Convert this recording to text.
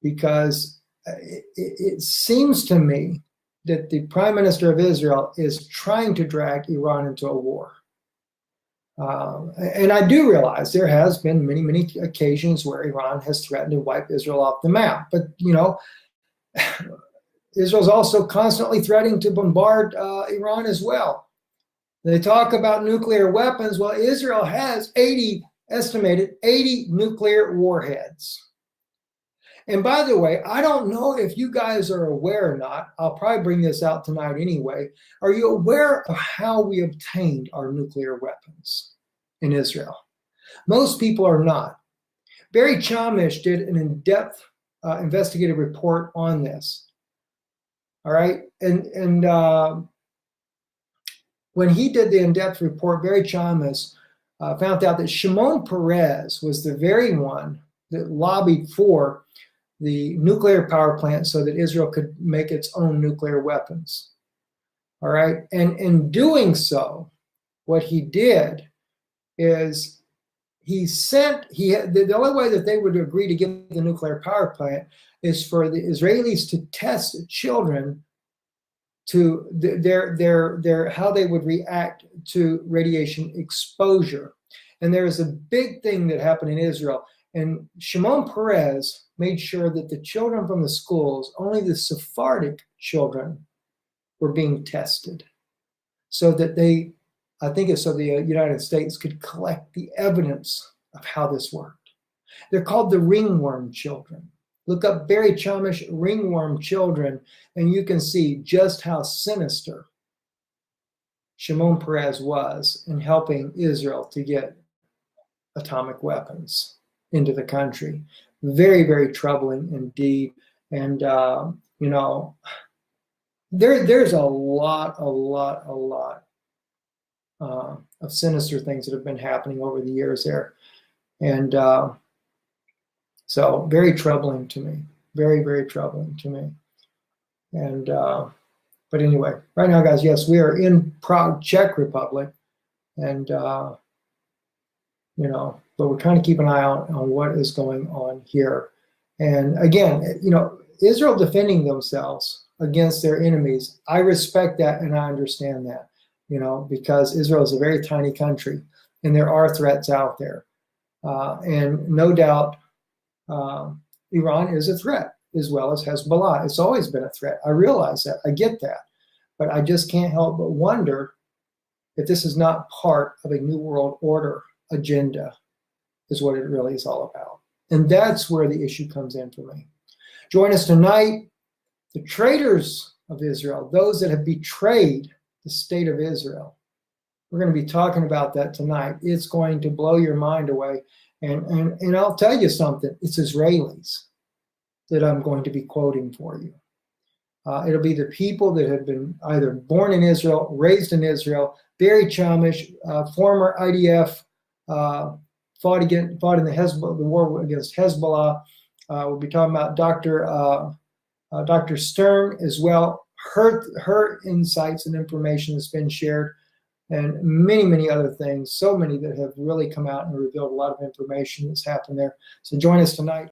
because it seems to me that the Prime Minister of Israel is trying to drag Iran into a war. And I do realize there has been many, many occasions where Iran has threatened to wipe Israel off the map. But, you know, Israel's also constantly threatening to bombard Iran as well. They talk about nuclear weapons. Well, Israel has estimated 80 nuclear warheads. And by the way, I don't know if you guys are aware or not. I'll probably bring this out tonight anyway. Are you aware of how we obtained our nuclear weapons in Israel? Most people are not. Barry Chamish did an in-depth investigative report on this. All right. And when he did the in-depth report, Barry Chamish found out that Shimon Peres was the very one that lobbied for the nuclear power plant so that Israel could make its own nuclear weapons. All right. And in doing so, what he did is the only way that they would agree to give the nuclear power plant is for the Israelis to test children to their how they would react to radiation exposure. And there is a big thing that happened in Israel. And Shimon Peres made sure that the children from the schools, only the Sephardic children, were being tested, so that I think it's so the United States could collect the evidence of how this worked. They're called the Ringworm Children. Look up Barry Chamish Ringworm Children, and you can see just how sinister Shimon Peres was in helping Israel to get atomic weapons into the country. Very, very troubling indeed. And, you know, there's a lot of sinister things that have been happening over the years there. And so very troubling to me. Very, very troubling to me. And, but anyway, right now, guys, yes, we are in Prague, Czech Republic. And, you know, but we're trying to keep an eye out on what is going on here. And again, you know, Israel defending themselves against their enemies, I respect that and I understand that, you know, because Israel is a very tiny country and there are threats out there. And no doubt Iran is a threat as well as Hezbollah. It's always been a threat. I realize that. I get that. But I just can't help but wonder if this is not part of a New World Order agenda, is what it really is all about. And that's where the issue comes in for me. Join us tonight. The traitors of Israel, those that have betrayed the state of Israel. We're going to be talking about that tonight. It's going to blow your mind away. And I'll tell you something. It's Israelis that I'm going to be quoting for you. It'll be the people that have been either born in Israel, raised in Israel. Barry Chamish, former IDF, fought in the war against Hezbollah. We'll be talking about Dr. Stern as well. Her insights and information has been shared, and many, many other things. So many that have really come out and revealed a lot of information that's happened there. So join us tonight.